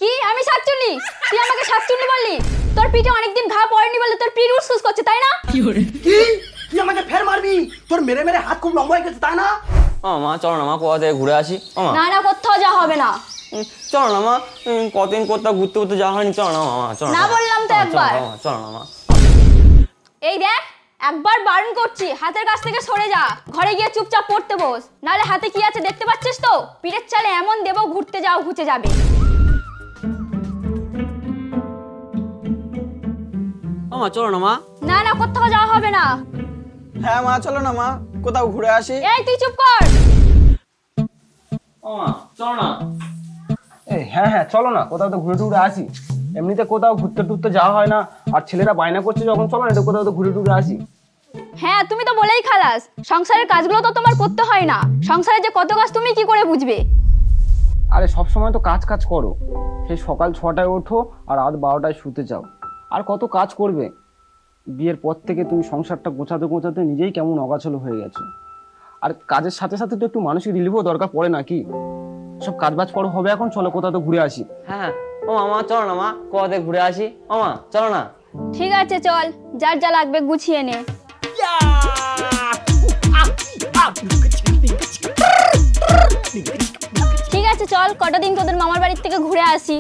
কি আমি শাকচুন্নি? তুই আমাকে শাকচুন্নি বললি? তোর পিঠে অনেকদিন ঘা পড়েনি বলে তোর পিঠ উসুস করছে তাই না? কি তুই আমাকে ফের মারবি? তোর মেরে মেরে হাত খুব লম্বা হয়ে গেছে তাই না? মা চলো না মা, কোথা থেকে ঘুরে আসি। না না, কোথাও যাওয়া হবে না। চলো না মা, কতদিন কোথাও ঘুরতে ঘুরতে যাওয়া হয়নি, চলো না মা, চলো না বললাম তো একবার। চলো না মা। এই দেখ, একবার বারণ করছি, হাতের কাছ থেকে সরে যা। ঘরে গিয়ে চুপচাপ পড়তে বস, নালে হাতে কি আছে দেখতে পাচ্ছিস তো? পিঠের চালে এমন দেবো ঘুরতে যাও ঘুচে যাবে। মা চলো না মা। না না, কোথাও যাওয়া হবে না। হ্যাঁ মা চলো না মা, কোথাও ঘুরে আসি। এই তুই চুপ কর। মা চলো না। হ্যাঁ হ্যাঁ চলো না, কোথাও তো ঘুরে টুরে আসি। এমনিতে কোথাও ঘুরতে টুরতে যাওয়া হয় না, আর ছেলেরা বায়না করছে যখন, চলো না এটা কোথাও তো ঘুরে টুরে আসি। হ্যাঁ তুমি তো বলেই খালাস, সংসারের কাজগুলো তো তোমার করতে হয় না। সংসারে যে কত কাজ তুমি কি করে বুঝবে? আরে সব সময় তো কাজ কাজ করো, সেই সকাল 6টায় ওঠো আর রাত 12টায় শুতে যাও, আর কত কাজ করবে? বিয়ের পর থেকে তুমি সংসারটা গোছাতে গোছাতে নিজেই কেমন অগাছল হয়ে গেছো। আর কাজের সাথে সাথে তো একটু মানসিক রিলিফও দরকার পড়ে নাকি? সব কাজবাজ করো হবে এখন, চলো কোথাও তো ঘুরে আসি। হ্যাঁ ও মা চলো না মা, কোথা থেকে ঘুরে আসি। মা চলো না। ঠিক আছে চল, যার যা লাগবে গুছিয়ে নে। ঠিক আছে চল, কটা দিন তোদের মামার বাড়ির থেকে ঘুরে আসি।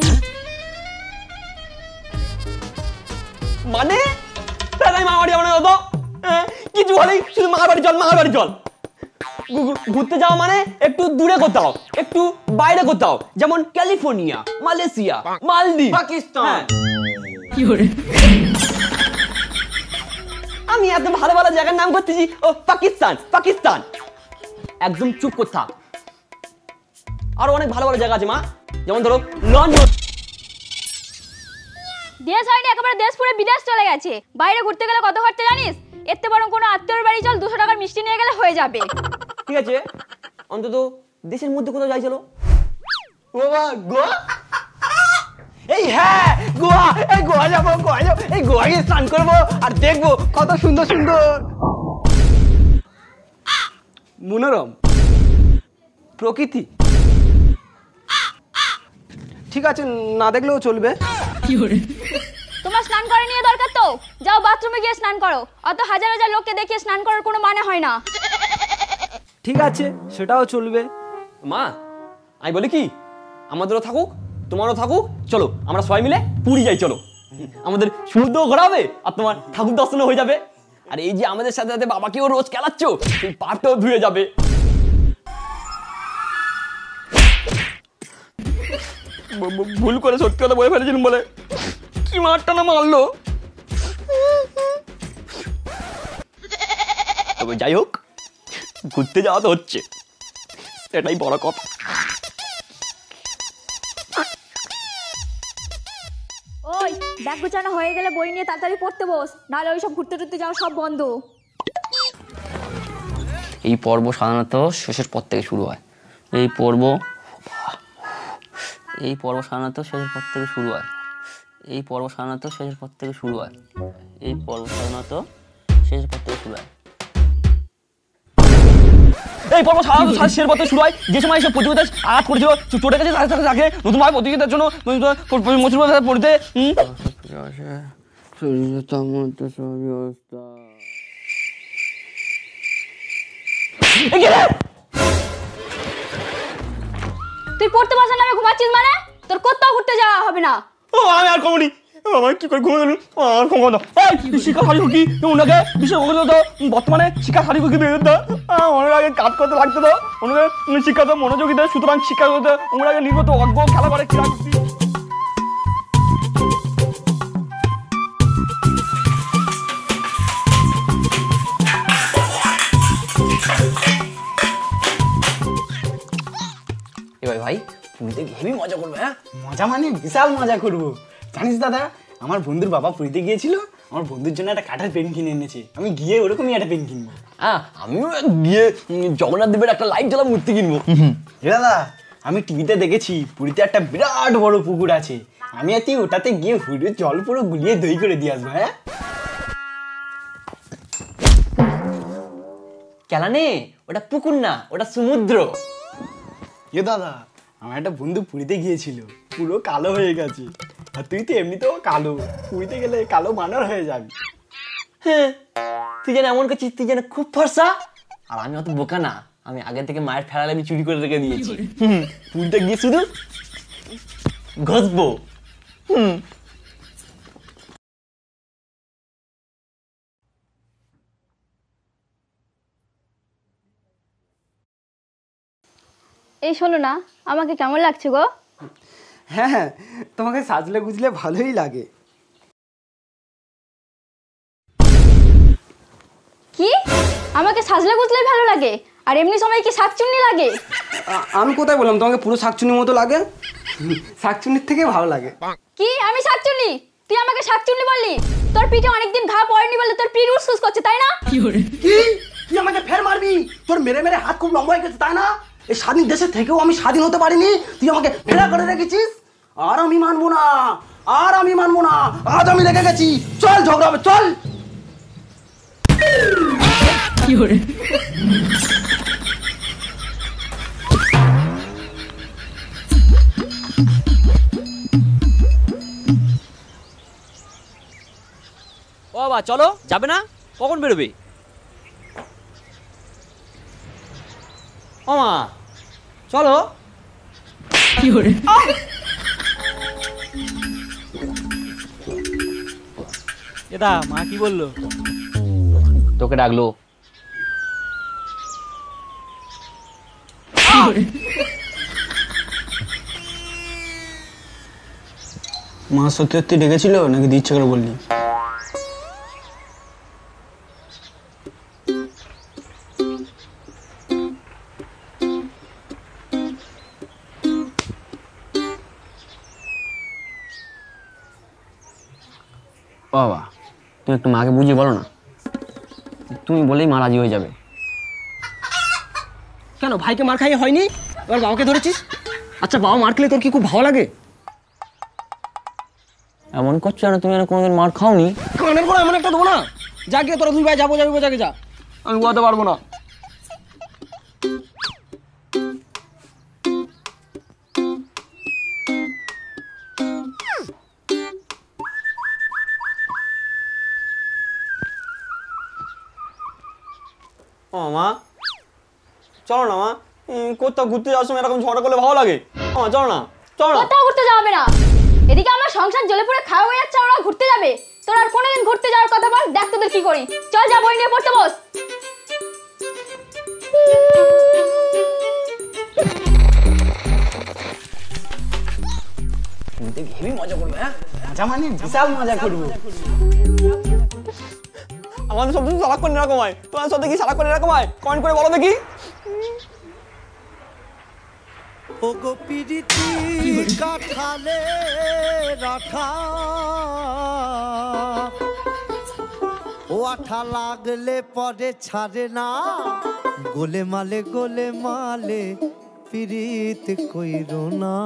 মানে মামা বাড়ি যাবো না তো? কিছু হলেই শুধু মামার বাড়ি চল, মামার বাড়ি চল। ঘুরতে যাওয়া মানে একটু দূরে কোথাও, একটু বাইরে কোথাও, যেমন ক্যালিফোর্নিয়া, মালয়েশিয়া, মালদ্বীপ, পাকিস্তান। আমি এত ভালো ভালো জায়গার নাম করতেছি, ও পাকিস্তান পাকিস্তান। একদম চুপ করতে থাক। আরো অনেক ভালো ভালো জায়গা আছে মা, যেমন ধরো লন্ডন। দেশ হয়নি, একেবারে দেশ পুরো বিদেশ চলে গেছে। বাইরে ঘুরতে গেলে কত খরচা জানিস? এর থেকে বরং কোনো আত্মীয়র বাড়ি চল, 200 টাকার মিষ্টি নিয়ে গেলে হয়ে যাবে। ঠিক আছে, অন্তত দেশের মধ্যে কোথাও যাই চলো। বাবা গোয়া? এই হ্যাঁ গোয়া, এই গোয়া যাবো, গোয়া যাবো, এই গোয়া গিয়ে স্নান করবো আর দেখবো কত সুন্দর সুন্দর মনোরম প্রকৃতি। ঠিক আছে, না দেখলেও চলবে। তোমার স্নান করে নিয়ে দরকার তো যাও বাথরুমে গিয়ে স্নান করো। অত হাজার হাজার লোককে দেখিয়ে স্নান করার কোনো মানে হয় না। ঠিক আছে, সেটাও চলবে। মা আমি বলি কি, আমাদেরও থাকুক তোমারও থাকুক, চলো আমরা সবাই মিলে পুরী যাই। চলো, আমাদের সমুদ্র ঘোরা হবে আর তোমার ঠাকুর দর্শনও হয়ে যাবে। আর এই যে আমাদের সাথে সাথে বাবাকেও রোজ খেলাচ্ছ, সেই পাপটাও ধুয়ে যাবে। ভুল করে সত্যি কথা বলে ফেলেছিলাম বলে কি মারটা না মারলো। তবে যাই হোক, ঘুরতে যাওয়া তো হচ্ছে, এটাই বড় কথা। ওই ব্যাগ গুছানো হয়ে গেলে বই নিয়ে তাড়াতাড়ি পড়তে বস, নাহলে ওইসব ঘুরতে টুরতে যাওয়া সব বন্ধ। এই পর্ব সাধারণত শেষের পর থেকে শুরু হয়। এই পর্ব সাধারণত শেষের পর থেকে শুরু হয়। এই পর্ব সাধারণত শেষের পর থেকে শুরু হয়। এই পর্ব সাধারণত শেষের পর থেকে শুরু হয়। এই পর্ব সাধারণত শেষের পর থেকে শুরু হয়। যে সময় এসব প্রতিযোগিতা আঘাত করেছিল, চোটে গেছে তাদের সাথে থাকে নতুনভাবে প্রতিযোগিতার জন্য পড়তে। তুই পড়তে বসার নামে ঘুমাচ্ছিস মানে? তোর কোথাও ঘুরতে যাওয়া হবে না। ও আমি আর কমনি, আমার কি করে ঘুমে গেল আর কমো না। এই শিক্ষা হারি কি ওনাকে বিষয় তো বর্তমানে শিক্ষা হারি কি বেরোতে ওনার আগে কাজ করতে লাগতো, তো ওনাকে শিক্ষা তো মনোযোগী দেয়, সুতরাং শিক্ষা করতে ওনার আগে নির্গত অজ্ঞ খেলা করে ক্রীড়া করতে। এবার ভাই পুরীতে হেভি মজা করবে। হ্যাঁ মজা মানে বিশাল মজা করবো। জানিস দাদা, আমার বন্ধুর বাবা পুরীতে গিয়েছিল, আমার বন্ধুর জন্য একটা কাঠের পেন কিনে এনেছে। আমি গিয়ে ওরকমই একটা পেন কিনবো। হ্যাঁ আমিও গিয়ে জগন্নাথ দেবের একটা লাইট জ্বলা মূর্তি কিনবো। দাদা আমি টিভিতে দেখেছি পুরীতে একটা বিরাট বড় পুকুর আছে, আমি আর তুই ওটাতে গিয়ে হুড়ে জল পুরো গুলিয়ে দই করে দিয়ে আসবো। হ্যাঁ কেলানে ওটা পুকুর না, ওটা সমুদ্র। দাদা আমার একটা বন্ধু পুরীতে গিয়েছিল, পুরো কালো হয়ে গেছে। আর তুই তো এমনিতেও কালো, পুরীতে গেলে কালো বানর হয়ে যাবি। হ্যাঁ, তুই যেন এমন করছিস, তুই যেন খুব ফর্সা। আর আমি অত বোকা না, আমি আগে থেকে মায়ের ফেরালে আমি চুরি করে রেখে দিয়েছি। পুরীতে গিয়ে শুধু ঘষবো। এই শোনো না, আমাকে কেমন লাগছে গো? হ্যাঁ হ্যাঁ, তোমাকে সাজলে গুজলে ভালোই লাগে। কি আমাকে সাজলে গুজলে ভালো লাগে? আর এমনি সময় কি শাকচুন্নি লাগে? আমি কোথায় বললাম তোমাকে পুরো শাকচুনির মতো লাগে? শাকচুনির থেকে ভালো লাগে। কি আমি শাকচুন্নি? তুই আমাকে শাকচুন্নি বললি? তোর পিঠে অনেকদিন ঘা পড়েনি বলে তোর পিঠ উসুস করছে, তাই না? কি তুই আমাকে ফের মারবি? তোর মেরে মেরে হাত খুব লম্বা হয়ে গেছে, তাই না? এই স্বাধীন দেশে থেকেও আমি স্বাধীন হতে পারিনি, তুই আমাকে ফেরা করে রেখেছিস। আর আমি মানবো না, আর আমি মানবো না। আজ আমি রেখে গেছি, চল ঝগড়া হবে, চল। ও বাবা চলো, যাবে না? কখন বেরোবে? ও মা চলো। এটা মা কি বললো? তোকে ডাকলো। মা সত্যি সত্যি ডেকেছিল নাকি তুই ইচ্ছে করে বললি? বাবা তুমি একটু মাকে বুঝিয়ে বলো না, তুমি বলেই মা রাজি হয়ে যাবে। কেন, ভাইকে মার খাইয়ে হয়নি, এবার বাবাকে ধরেছিস? আচ্ছা, বাবা মার খেলে তোর কি খুব ভালো লাগে? এমন করছো না, তুমি যেন কোনোদিন মার খাওনি। কানের পর এমন একটা দেবো না, যা গিয়ে তোরা দুই ভাই যাবো যাবি বোঝাকে যা। আমি বোঝাতে পারবো না। ও মা চলো না মা, কোথাও ঘুরতে যাওয়ার সময় এরকম ঝগড়া করলে ভালো লাগে? চলো না, চলো না। কোথাও ঘুরতে যাবে না, এদিকে আমার সংসার জ্বলে পুড়ে খাওয়া হয়ে যাচ্ছে, ওরা ঘুরতে যাবে। তোর আর কোনোদিন ঘুরতে যাওয়ার কথা বল, দেখ তোদের কি করি। চল যা, বই নিয়ে পড়তে বস। হেবি মজা করবো। হ্যাঁ, মজা মানে বিশাল মজা করবো। আমাদের সব কিছু সারাক্ষণ এরকম হয়, তোমার সাথে কি সারাক্ষণ এরকম হয়? কমেন্ট করে বলো দেখি। ওগো পিরিতি কাঠালে রাঠা, ও আঠা লাগলে পরে ছাড়ে না, গোলে মালে পিরিত কইরো না।